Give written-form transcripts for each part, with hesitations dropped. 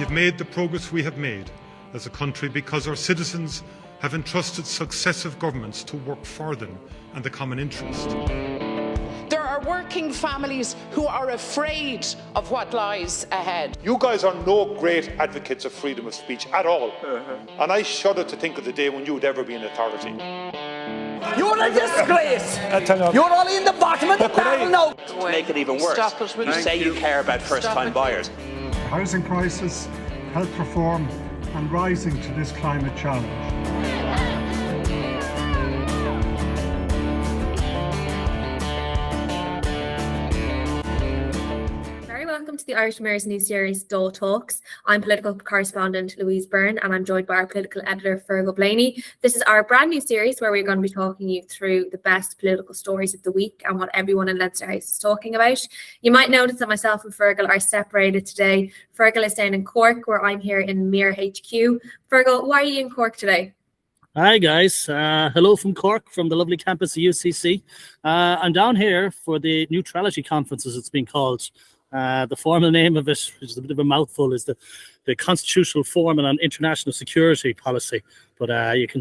have made the progress we have made as a country because our citizens have entrusted successive governments to work for them and the common interest. There are working families who are afraid of what lies ahead. You guys are no great advocates of freedom of speech at all. And I shudder to think of the day when you would ever be in authority. You're a disgrace. You're only in the bottom of the barrel now. To make it even worse, you say you care about first-time buyers. Housing crisis, health reform and rising to this climate challenge. Welcome to the Irish Mayor's new series, Dáil Talks. I'm political correspondent Louise Byrne and I'm joined by our political editor Ferghal Blaney. This is our brand new series where we're going to be talking you through the best political stories of the week and what everyone in Leinster House is talking about. You might notice that myself and Ferghal are separated today. Ferghal is down in Cork where I'm here in Mere HQ. Ferghal, why are you in Cork today? Hi guys, hello from Cork, from the lovely campus of UCC. I'm down here for the Neutrality Conference, as it's been called. The formal name of it, which is a bit of a mouthful, is the Constitutional Forum on International Security Policy. But you can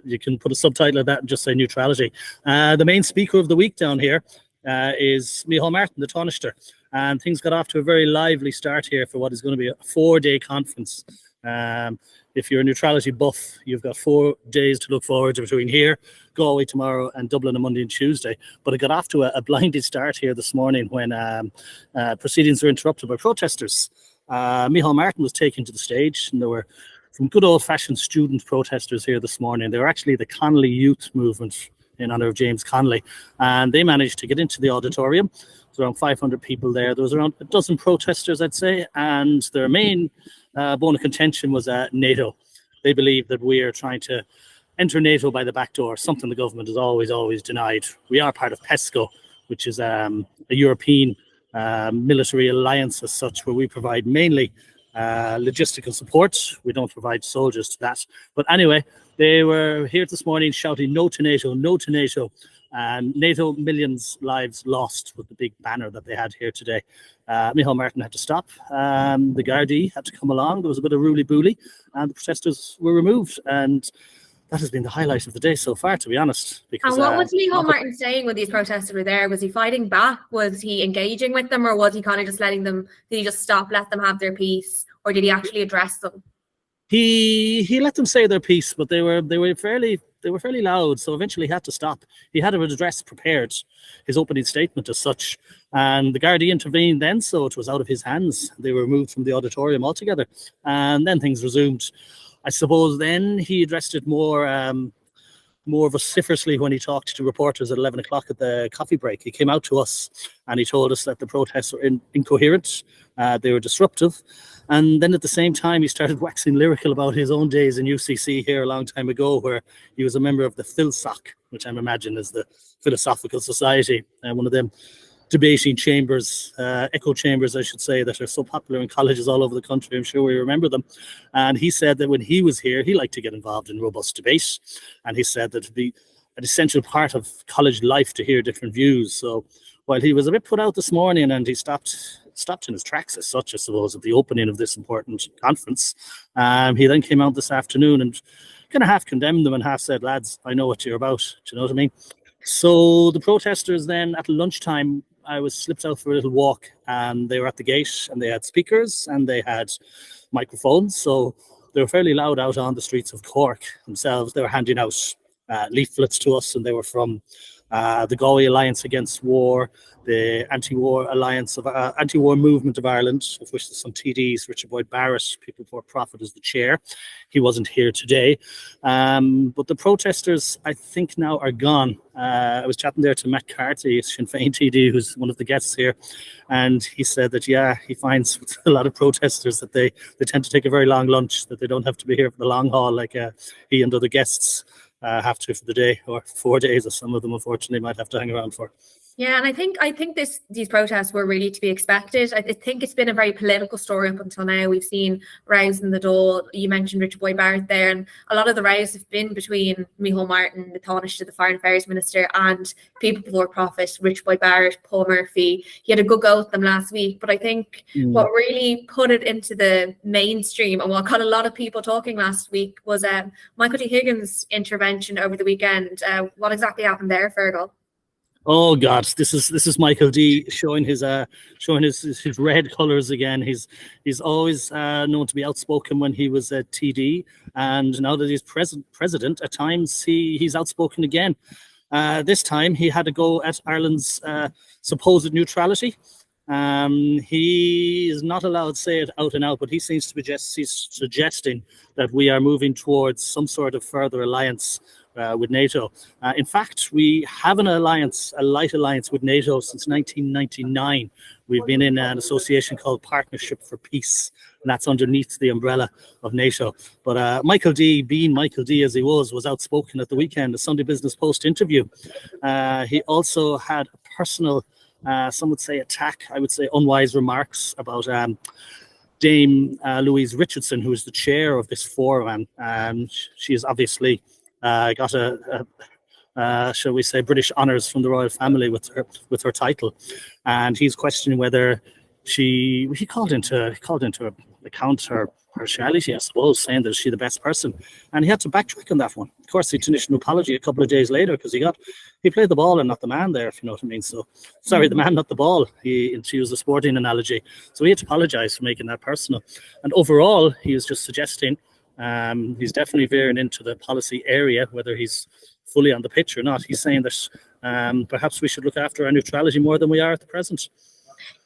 you can put a subtitle of that and just say neutrality. The main speaker of the week down here is Micheal Martin, the Tanaiste. And things got off to a very lively start here for what is going to be a 4-day conference. If you're a neutrality buff, you've got 4 days to look forward to between here, Galway tomorrow, and Dublin on Monday and Tuesday. But it got off to a blinded start here this morning when proceedings were interrupted by protesters. Micheal Martin was taken to the stage, and there were some good old-fashioned student protesters here this morning. They were actually the Connolly Youth Movement in honour of James Connolly, and they managed to get into the auditorium. There was around 500 people there. There was around a dozen protesters, I'd say, and their main bone of contention was NATO. They believe that we are trying to enter NATO by the back door, something the government has always denied. We are part of PESCO, which is a European military alliance as such, where we provide mainly logistical support. We don't provide soldiers to that. But anyway, they were here this morning shouting no to NATO, no to NATO. And NATO millions lives lost with the big banner that they had here today. Micheal Martin had to stop. The Gardaí had to come along. There was a bit of roolly-booley and the protesters were removed. And that has been the highlight of the day so far, to be honest. Because, and what was Micheal Martin saying when these protesters were there? Was he fighting back? Was he engaging with them? Or was he kind of just letting them, did he just stop, let them have their piece? Or did he actually address them? He let them say their piece, but they were fairly loud, so eventually he had to stop. He had an address prepared, his opening statement as such, and the Gardaí intervened then, so it was out of his hands. They were removed from the auditorium altogether, and then things resumed. I suppose then he addressed it more vociferously when he talked to reporters at 11 o'clock at the coffee break. He came out to us and he told us that the protests were incoherent, they were disruptive. And then at the same time, he started waxing lyrical about his own days in UCC here a long time ago, where he was a member of the PhilSoc, which I'm imagining is the Philosophical Society, one of them debating chambers, echo chambers, I should say, that are so popular in colleges all over the country. I'm sure we remember them. And he said that when he was here, he liked to get involved in robust debate. And he said that it would be an essential part of college life to hear different views. So while he was a bit put out this morning and he stopped in his tracks as such, I suppose, at the opening of this important conference, he then came out this afternoon and kind of half condemned them and half said, lads, I know what you're about. Do you know what I mean? So the protesters then at lunchtime, I was slipped out for a little walk and they were at the gate and they had speakers and they had microphones. So they were fairly loud out on the streets of Cork themselves. They were handing out leaflets to us, and they were from the Galway Alliance Against War, the Anti-War Alliance of Anti-War Movement of Ireland, of which there's some TDs. Richard Boyd Barrett, People for Profit, is the chair. He wasn't here today. But the protesters, I think, now are gone. I was chatting there to Matt Carty, Sinn Féin TD, who's one of the guests here, and he said that, yeah, he finds with a lot of protesters that they tend to take a very long lunch, that they don't have to be here for the long haul like he and other guests have to for the day, or 4 days, as some of them unfortunately might have to hang around for. Yeah, and I think these protests were really to be expected. I think it's been a very political story up until now. We've seen rows in the Dáil. You mentioned Richard Boyd Barrett there, and a lot of the rows have been between Micheal Martin, the Tanaiste, the Foreign Affairs Minister, and people before profit, Richard Boyd Barrett, Paul Murphy. He had a good go at them last week, but I think what really put it into the mainstream and what got a lot of people talking last week was Michael D Higgins' intervention over the weekend. What exactly happened there, Ferghal? Oh God, this is Michael D showing his red colours again. He's always known to be outspoken when he was a TD, and now that he's president, at times he's outspoken again. This time he had to go at Ireland's supposed neutrality. He is not allowed to say it out and out, but he seems to be he's suggesting that we are moving towards some sort of further alliance with NATO. In fact, we have an alliance, a light alliance with NATO since 1999. We've been in an association called Partnership for Peace, and that's underneath the umbrella of NATO. But Michael D, being Michael D as he was outspoken at the weekend, a Sunday Business Post interview. He also had a personal, some would say attack, I would say unwise remarks about Dame Louise Richardson, who is the chair of this forum. She is obviously got shall we say, British honours from the royal family with her title, and he's questioning whether he called into account her partiality, I suppose, saying that she's the best person, and he had to backtrack on that one. Of course, he finished an apology a couple of days later because he played the ball and not the man there, if you know what I mean. So sorry, the man, not the ball. She used a sporting analogy, so he had to apologise for making that personal. And overall, he was just suggesting. He's definitely veering into the policy area, whether he's fully on the pitch or not. He's saying that perhaps we should look after our neutrality more than we are at the present.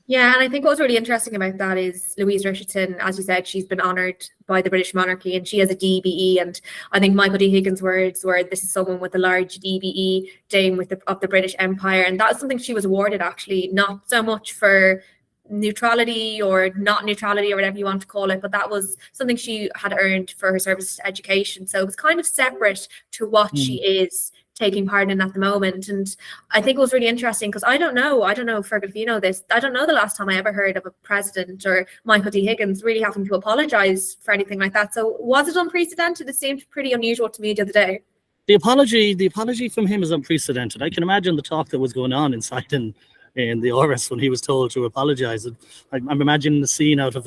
Yeah, and I think what's really interesting about that is Louise Richardson, as you said, she's been honoured by the British monarchy and she has a DBE. And I think Michael D Higgins' words were, this is someone with a large DBE, Dame of the British Empire. And that's something she was awarded, actually, not so much for neutrality or not neutrality or whatever you want to call it, but that was something she had earned for her service to education. So it was kind of separate to what she is taking part in at the moment. And I think it was really interesting because I don't know, Fergal, if you know this, I don't know the last time I ever heard of a president or Michael D Higgins really having to apologise for anything like that. So was it unprecedented? It seemed pretty unusual to me the other day. The apology from him is unprecedented. I can imagine the talk that was going on inside in the Oris when he was told to apologise. I'm imagining the scene out of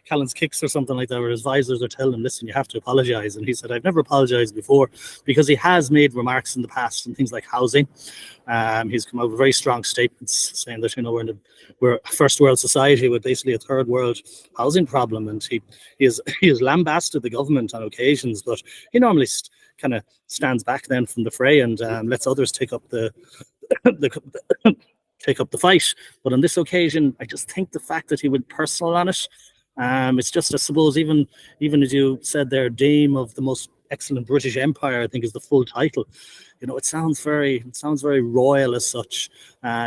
Callan's Kicks or something like that, where his advisors are telling him, listen, you have to apologise. And he said, I've never apologised before, because he has made remarks in the past on things like housing. He's come out with very strong statements saying that, we're a first world society with basically a third world housing problem. And he has lambasted the government on occasions, but he normally kind of stands back then from the fray and lets others take up the fight. But on this occasion, I just think the fact that he went personal on it, it's just, I suppose, even as you said there, Dame of the most excellent British Empire, I think is the full title. It sounds very royal as such.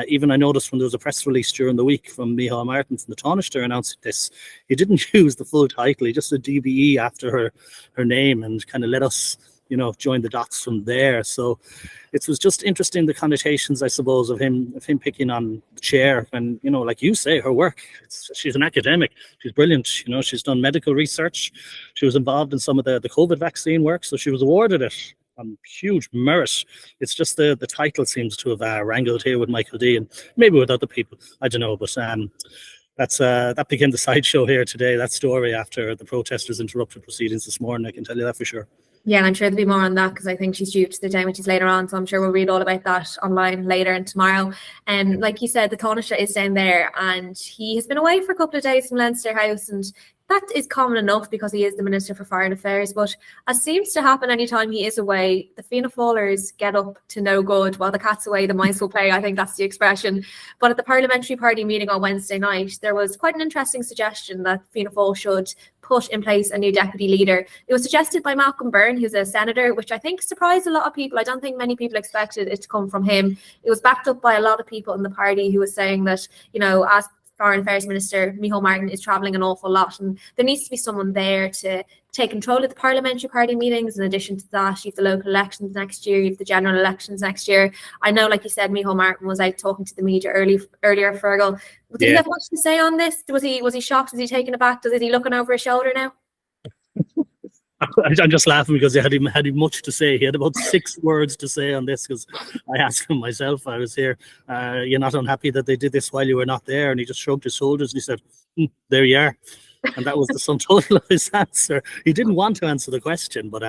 Even I noticed when there was a press release during the week from Micheal Martin from the Tanaiste announcing this, he didn't use the full title. He just said DBE after her name and kind of let us join the dots from there. So it was just interesting, the connotations, I suppose, of him picking on the chair. And, like you say, her work, she's an academic. She's brilliant. She's done medical research. She was involved in some of the COVID vaccine work. So she was awarded it on huge merit. It's just the title seems to have wrangled here with Michael D and maybe with other people. I don't know. But that became the sideshow here today, that story after the protesters interrupted proceedings this morning. I can tell you that for sure. Yeah, and I'm sure there'll be more on that because I think she's due to the Damages later on. So I'm sure we'll read all about that online later and tomorrow. And like you said, the Taoiseach is down there and he has been away for a couple of days from Leinster House, and that is common enough because he is the Minister for Foreign Affairs. But as seems to happen anytime he is away, the Fianna Fáilers get up to no good. While the cat's away, the mice will play. I think that's the expression. But at the Parliamentary Party meeting on Wednesday night, there was quite an interesting suggestion that Fianna Fáil should put in place a new deputy leader. It was suggested by Malcolm Byrne, who's a senator, which I think surprised a lot of people. I don't think many people expected it to come from him. It was backed up by a lot of people in the party who was saying that, as Foreign Affairs Minister Micheal Martin is travelling an awful lot, and there needs to be someone there to take control of the parliamentary party meetings. In addition to that, you have the local elections next year, you have the general elections next year. I know, like you said, Micheal Martin was out talking to the media earlier, Ferghal. Did he have much to say on this? Was he shocked? Was he taken aback? Is he looking over his shoulder now? I'm just laughing because he had much to say. He had about 6 words to say on this, because I asked him myself. I was here. You're not unhappy that they did this while you were not there? And he just shrugged his shoulders and he said, there you are. And that was the sum total of his answer. He didn't want to answer the question, but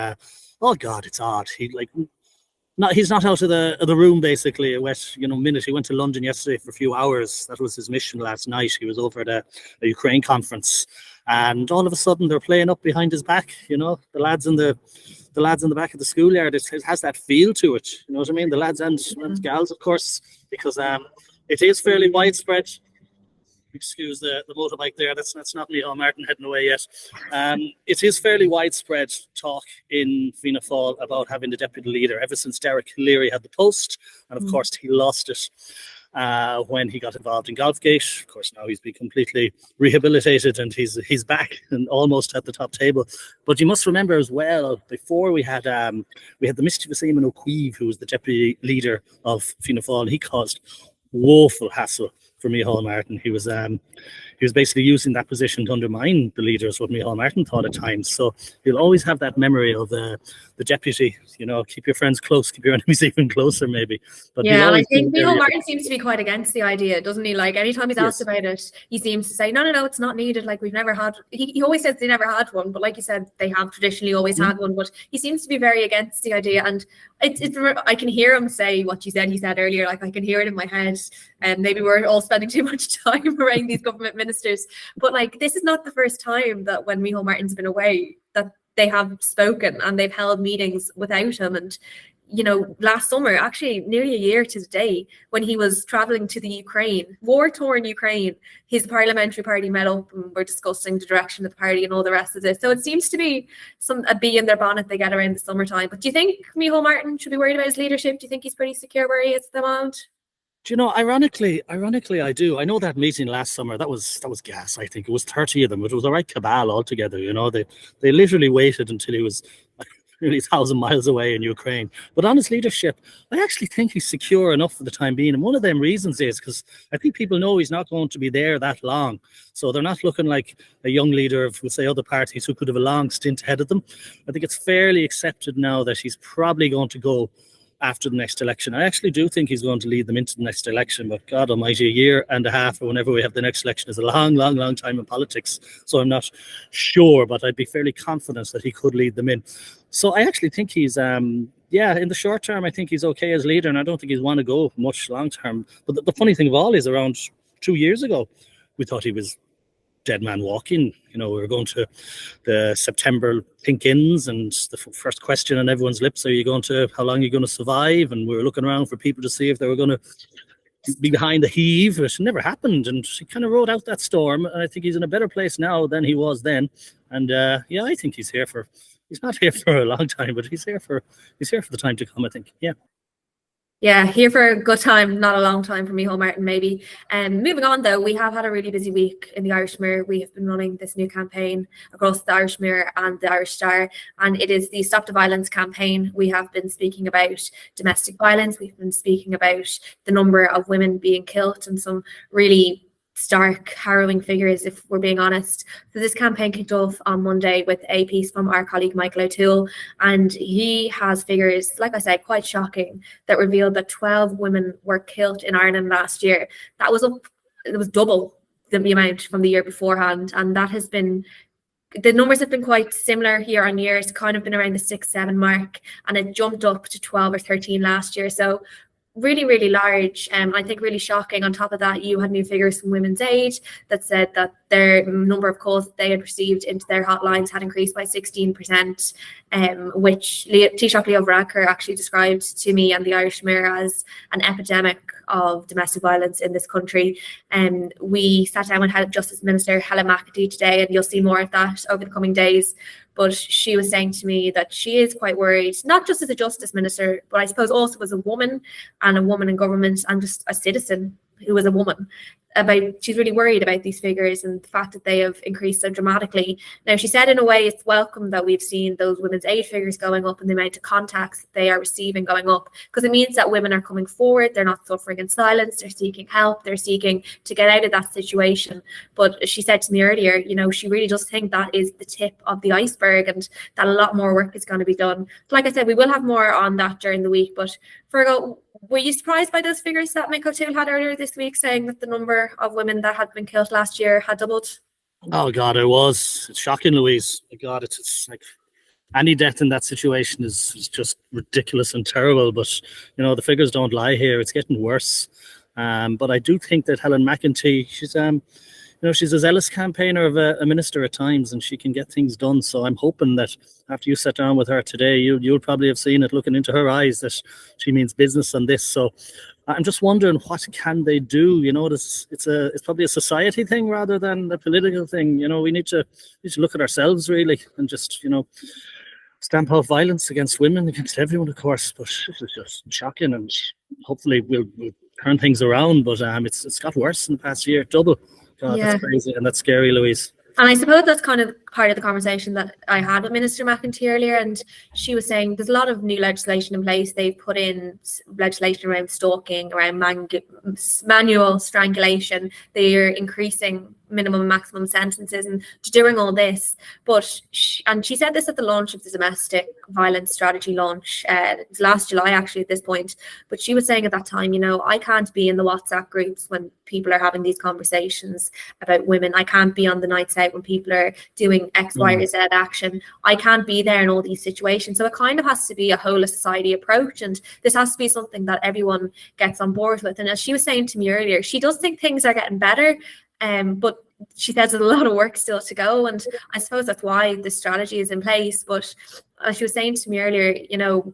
oh God, it's odd. He's not out of the room basically. Minute. He went to London yesterday for a few hours. That was his mission last night. He was over at a Ukraine conference, and all of a sudden they're playing up behind his back. The lads in the back of the schoolyard. It has that feel to it. You know what I mean? The lads and gals, of course, because it is fairly widespread. Excuse the motorbike there. That's not Micheal Martin heading away yet. It is fairly widespread talk in Fianna Fáil about having the deputy leader ever since Derek Leary had the post, and of course he lost it when he got involved in Golfgate. Of course, now he's been completely rehabilitated and he's back and almost at the top table. But you must remember as well, before we had the mischievous Eamon O'Keefe, who was the deputy leader of Fianna Fáil, and he caused woeful hassle for Micheal Martin. He was basically using that position to undermine the leaders, what Micheal Martin thought at times. So you'll always have that memory of the deputy. Keep your friends close, keep your enemies even closer, maybe. But yeah, and I think Micheal Martin seems to be quite against the idea, doesn't he? Like, anytime he's asked about it, he seems to say, no, it's not needed. Like, we've never had. He always says they never had one, but like you said, they have traditionally always had one. But he seems to be very against the idea, and I can hear him say what he said earlier. Like, I can hear it in my head, and maybe we're all spending too much time around these government ministers. But like, this is not the first time that when Micheal Martin's been away that they have spoken and they've held meetings without him. And last summer, actually nearly a year to the day, when he was traveling to the Ukraine, war-torn Ukraine, his parliamentary party met up and were discussing the direction of the party and all the rest of it. So it seems to be a bee in their bonnet they get around the summertime. But do you think Micheal Martin should be worried about his leadership? Do you think he's pretty secure where he is at the moment? Do you know, ironically, I do. I know that meeting last summer, that was gas. I think it was 30 of them, but it was a right cabal altogether. They literally waited until he was nearly 1,000 miles away in Ukraine. But on his leadership, I actually think he's secure enough for the time being. And one of them reasons is because I think people know he's not going to be there that long. So they're not looking like a young leader of, say, other parties who could have a long stint ahead of them. I think it's fairly accepted now that he's probably going to go after the next election. I actually do think he's going to lead them into the next election, but God almighty, a year and a half or whenever we have the next election is a long, long, long time in politics. So I'm not sure, but I'd be fairly confident that he could lead them in. So I actually think he's, in the short term, I think he's okay as leader, and I don't think he's want to go much long term. But the funny thing of all is, around 2 years ago, we thought he was dead man walking. We were going to the September think-ins, and the first question on everyone's lips, how long are you going to survive? And we were looking around for people to see if they were going to be behind the heave. It never happened, and he kind of rode out that storm. And I think he's in a better place now than he was then. And I think he's not here for a long time, but he's here for the time to come, I think. Yeah, here for a good time, not a long time for Micheal Martin, maybe. Moving on, though, we have had a really busy week in the Irish Mirror. We have been running this new campaign across the Irish Mirror and the Irish Star, and it is the Stop the Violence campaign. We have been speaking about domestic violence. We've been speaking about the number of women being killed and some really stark, harrowing figures, if we're being honest. So this campaign kicked off on Monday with a piece from our colleague Michael O'Toole, and he has figures, like I said, quite shocking, that revealed that 12 women were killed in Ireland last year. It was double the amount from the year beforehand, and the numbers have been quite similar year on year. It's kind of been around the 6-7 mark, and it jumped up to 12 or 13 last year. So really, really large. I think really shocking. On top of that, you had new figures from Women's Aid that said that their number of calls that they had received into their hotlines had increased by 16%, which Taoiseach Leo Varadkar actually described to me and the Irish Mirror as an epidemic of domestic violence in this country. We sat down with Justice Minister Helen McAtee today, and you'll see more of that over the coming days. But she was saying to me that she is quite worried, not just as a Justice Minister, but I suppose also as a woman and a woman in government and just a citizen who is a woman, she's really worried about these figures and the fact that they have increased so dramatically. Now, she said in a way it's welcome that we've seen those women's aid figures going up and the amount of contacts that they are receiving going up, because it means that women are coming forward, they're not suffering in silence, they're seeking help, they're seeking to get out of that situation. But she said to me earlier, you know, she really does think that is the tip of the iceberg and that a lot more work is going to be done. Like I said, we will have more on that during the week. But Ferghal, were you surprised by those figures that Mick O'Toole had earlier this week, saying that the number of women that had been killed last year had doubled? Oh God, it was. It's shocking, Louise. My God, it's like any death in that situation is just ridiculous and terrible. But you know, the figures don't lie here. It's getting worse. But I do think that Helen McEntee, she's you know, she's a zealous campaigner of a minister at times, and she can get things done. So I'm hoping that after you sat down with her today, you'll probably have seen it, looking into her eyes, that she means business on this. So I'm just wondering, what can they do? You know, it's probably a society thing rather than a political thing. You know, we need to look at ourselves really and just, you know, stamp out violence against women, against everyone, of course. But it's just shocking, and hopefully we'll turn things around. But it's got worse in the past year, double. God, yeah. That's crazy and that's scary, Louise. And I suppose that's kind of part of the conversation that I had with Minister McEntee earlier, and she was saying there's a lot of new legislation in place. They've put in legislation around stalking, around manual strangulation. They are increasing minimum and maximum sentences and doing all this. But she said this at the launch of the domestic violence strategy launch. It was last July actually at this point. But she was saying at that time, you know, I can't be in the WhatsApp groups when people are having these conversations about women. I can't be on the nights out when people are doing X, Y, or Z action. I can't be there in all these situations. So it kind of has to be a whole of society approach, and this has to be something that everyone gets on board with. And as she was saying to me earlier, she does think things are getting better, but she says there's a lot of work still to go, and I suppose that's why the strategy is in place. But as she was saying to me earlier, you know,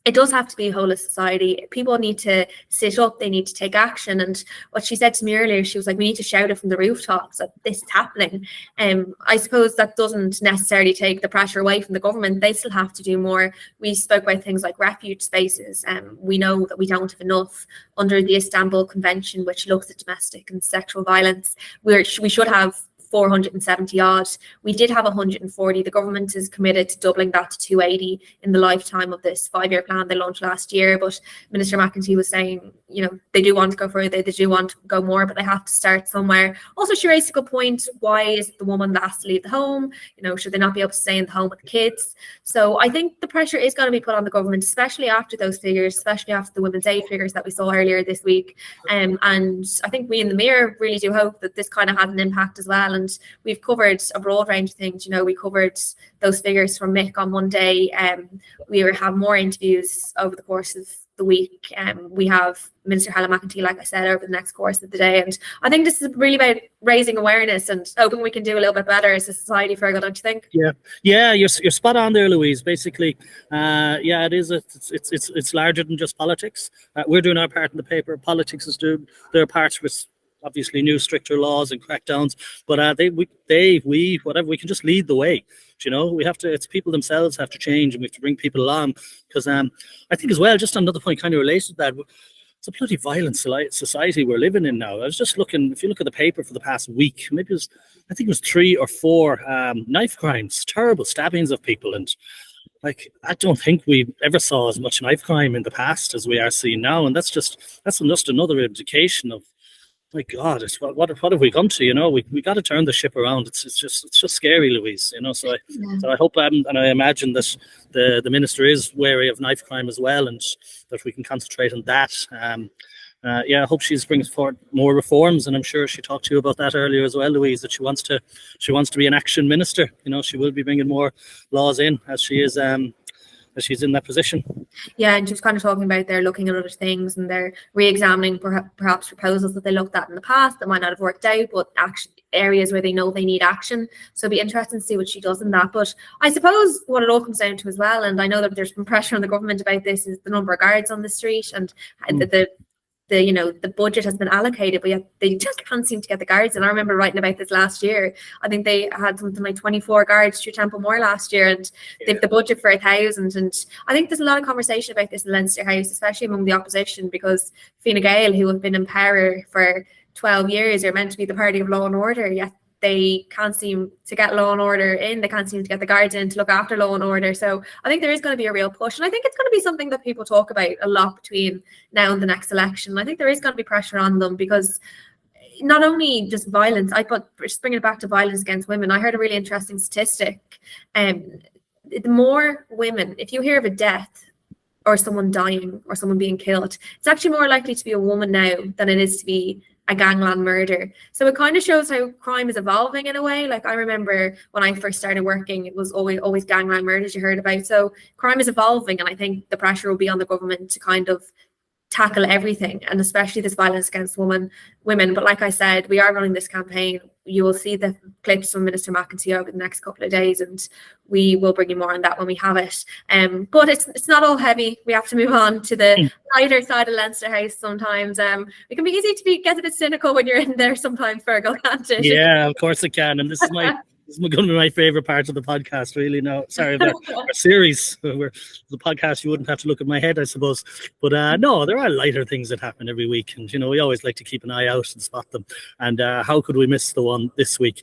it does have to be a whole of society. People need to sit up, they need to take action. And what she said to me earlier, she was like, we need to shout it from the rooftops that this is happening. I suppose that doesn't necessarily take the pressure away from the government. They still have to do more. We spoke about things like refuge spaces. We know that we don't have enough under the Istanbul Convention, which looks at domestic and sexual violence. We should have 470 odd. We did have 140. The government is committed to doubling that to 280 in the lifetime of this 5-year plan they launched last year. But Minister McEntee was saying, you know, they do want to go further, they do want to go more, but they have to start somewhere. Also, she raised a good point. Why is it the woman that has to leave the home? You know, should they not be able to stay in the home with the kids? So I think the pressure is going to be put on the government, especially after those figures, especially after the women's aid figures that we saw earlier this week. And I think we in the Mirror really do hope that this kind of has an impact as well. And we've covered a broad range of things. You know, we covered those figures from Mick on one day. We will have more interviews over the course of the week. We have Minister Helen McEntee, like I said, over the next course of the day. And I think this is really about raising awareness and hoping we can do a little bit better as a society, Ferghal, don't you think? Yeah, you're spot on there, Louise. Basically, it is. It's larger than just politics. We're doing our part in the paper. Politics is doing their parts with obviously new stricter laws and crackdowns, but we whatever, we can just lead the way. You know, we have to, it's people themselves have to change, and we have to bring people along, because I think as well, just another point kind of related to that, it's a bloody violent society we're living in now. I was just looking, if you look at the paper for the past week, maybe I think it was 3 or 4 knife crimes, terrible stabbings of people. And like, I don't think we ever saw as much knife crime in the past as we are seeing now. And that's just another indication of, my God, what have we come to? You know, we got to turn the ship around. It's just scary, Louise. You know, so I hope and I imagine that the minister is wary of knife crime as well, and that we can concentrate on that. I hope she's bringing forward more reforms, and I'm sure she talked to you about that earlier as well, Louise. That she wants to be an action minister. You know, she will be bringing more laws in as she is. As she's in that position. Yeah, and she was kind of talking about they're looking at other things and they're re-examining perhaps proposals that they looked at in the past that might not have worked out, but areas where they know they need action. So it'll be interesting to see what she does in that. But I suppose what it all comes down to as well, and I know that there's been pressure on the government about this, is the number of guards on the street and the budget has been allocated, but yet they just can't seem to get the guards. And I remember writing about this last year. I think they had something like 24 guards through Templemore last year, and they've the budget for 1,000. And I think there's a lot of conversation about this in Leinster House, especially among the opposition, because Fine Gael, who have been in power for 12 years are meant to be the party of law and order, yet they can't seem to get law and order in. They can't seem to get the guards in to look after law and order. So I think there is going to be a real push. And I think it's going to be something that people talk about a lot between now and the next election. I think there is going to be pressure on them because not only just violence, just bringing it back to violence against women, I heard a really interesting statistic. The more women, if you hear of a death or someone dying or someone being killed, it's actually more likely to be a woman now than it is to be a gangland murder. So it kind of shows how crime is evolving in a way. Like I remember when I first started working, it was always gangland murders you heard about. So crime is evolving, and I think the pressure will be on the government to kind of tackle everything, and especially this violence against women. But like I said, we are running this campaign. You will see the clips from Minister McEntee over the next couple of days, and we will bring you more on that when we have it. But it's not all heavy. We have to move on to the lighter side of Leinster House sometimes. It can be easy to get a bit cynical when you're in there sometimes, Ferghal, can't it? Yeah, of course it can. And this is going to be my favorite part of the podcast, really. No, sorry about our series. The podcast, you wouldn't have to look at my head, I suppose. But no, there are lighter things that happen every week. And, we always like to keep an eye out and spot them. And how could we miss the one this week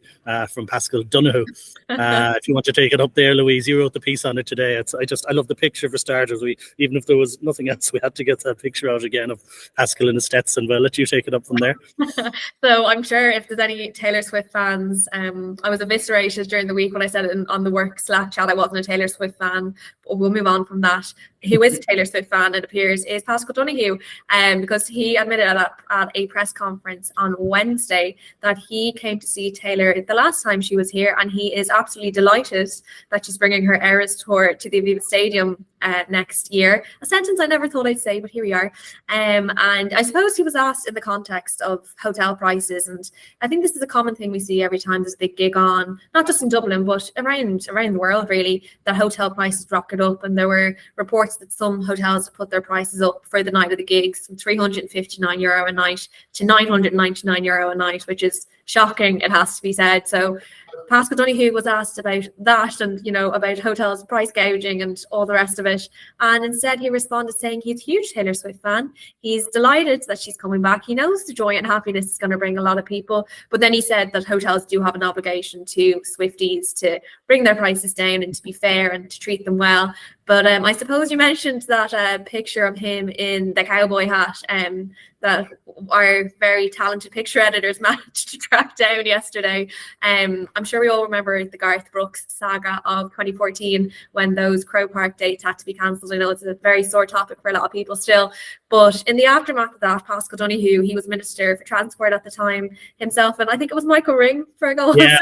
from Paschal Donohoe? If you want to take it up there, Louise, you wrote the piece on it today. I love the picture for starters. Even if there was nothing else, we had to get that picture out again of Paschal in the Stetson. But I'll let you take it up from there. So I'm sure if there's any Taylor Swift fans, I was eviscerated during the week when I said it on the work Slack chat I wasn't a Taylor Swift fan. But we'll move on from that. Who is a Taylor Swift fan, it appears, is Paschal Donohue, because he admitted at a press conference on Wednesday that he came to see Taylor the last time she was here, and he is absolutely delighted that she's bringing her Eras tour to the Aviva Stadium next year. A sentence I never thought I'd say, but here we are. And I suppose he was asked in the context of hotel prices, and I think this is a common thing we see every time there's a big gig on, not just in Dublin, but around the world really, that hotel prices rocket up, and there were reports that some hotels have put their prices up for the night of the gigs from €359 a night to €999 a night, which is shocking, it has to be said. So Paschal Donohue was asked about that and, about hotels price gouging and all the rest of it. And instead he responded saying he's a huge Taylor Swift fan. He's delighted that she's coming back. He knows the joy and happiness is going to bring a lot of people. But then he said that hotels do have an obligation to Swifties to bring their prices down and to be fair and to treat them well. But I suppose you mentioned that picture of him in the cowboy hat that our very talented picture editors managed to track down yesterday. I'm sure we all remember the Garth Brooks saga of 2014 when those Crow Park dates had to be cancelled. I know it's a very sore topic for a lot of people still. But in the aftermath of that, Paschal Donohue, he was Minister for Transport at the time himself, and I think it was Michael Ring, Ferghal. Yeah,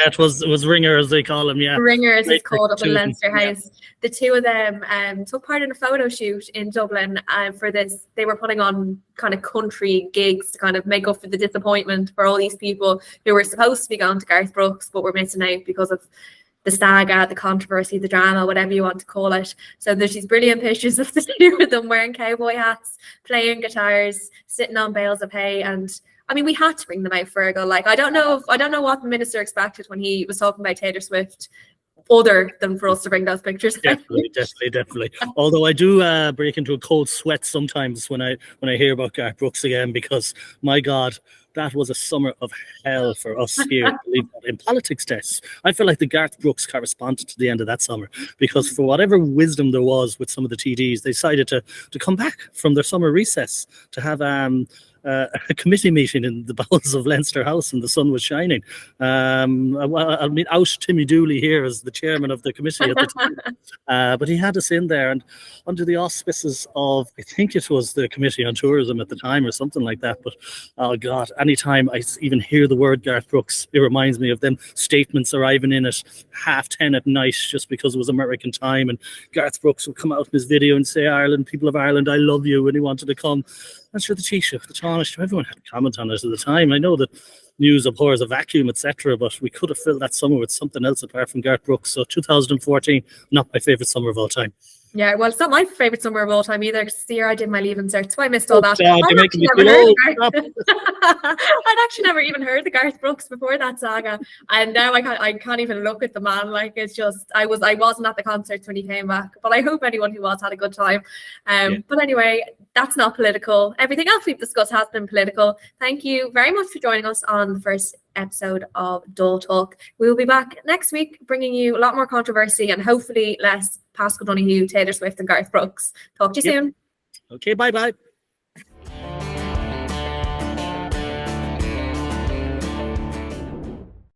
it was Ringer, as they call him. Yeah, Ringer, as he's called up in Leinster House. The two of them took part in a photo shoot in Dublin for this. They were putting on kind of country gigs to kind of make up for the disappointment for all these people who were supposed to be going to Garth Brooks but were missing out because of the saga, the controversy, the drama, whatever you want to call it. So there's these brilliant pictures of the two of them wearing cowboy hats, playing guitars, sitting on bales of hay, and I mean, we had to bring them out, Ferghal. Like, I don't know what the minister expected when he was talking about Taylor Swift, other than for us to bring those pictures. Definitely. Although I do break into a cold sweat sometimes when I hear about Garth Brooks again, because my God, that was a summer of hell for us here in politics tests. I feel like the Garth Brooks corresponded to the end of that summer, because for whatever wisdom there was with some of the TDs, they decided to come back from their summer recess to have a committee meeting in the bowels of Leinster House, and the sun was shining. I mean, out Timmy Dooley here as the chairman of the committee at the time. But he had us in there, and under the auspices of, I think it was the Committee on Tourism at the time or something like that. But, oh God, anytime I even hear the word Garth Brooks, it reminds me of them statements arriving in at 10:30 at night just because it was American time. And Garth Brooks would come out in his video and say, Ireland, people of Ireland, I love you. And he wanted to come. I'm sure the Taoiseach, the Tanaiste, everyone had a comment on it at the time. I know that news abhors a vacuum, etc., but we could have filled that summer with something else apart from Garth Brooks. So 2014, not my favourite summer of all time. Yeah, well, it's not my favourite summer of all time either, because the year I did my leaving cert, so I missed all that. I'd actually never even heard the Garth Brooks before that saga, and now I can't even look at the man. Like, it's just, I wasn't at the concerts when he came back, but I hope anyone who was had a good time. But anyway, That's not political. Everything else we've discussed has been political. Thank you very much for joining us on the first episode of Dáil Talk. We will be back next week bringing you a lot more controversy and hopefully less Paschal Donohue, Taylor Swift and Garth Brooks. Talk to you soon. Okay, bye-bye.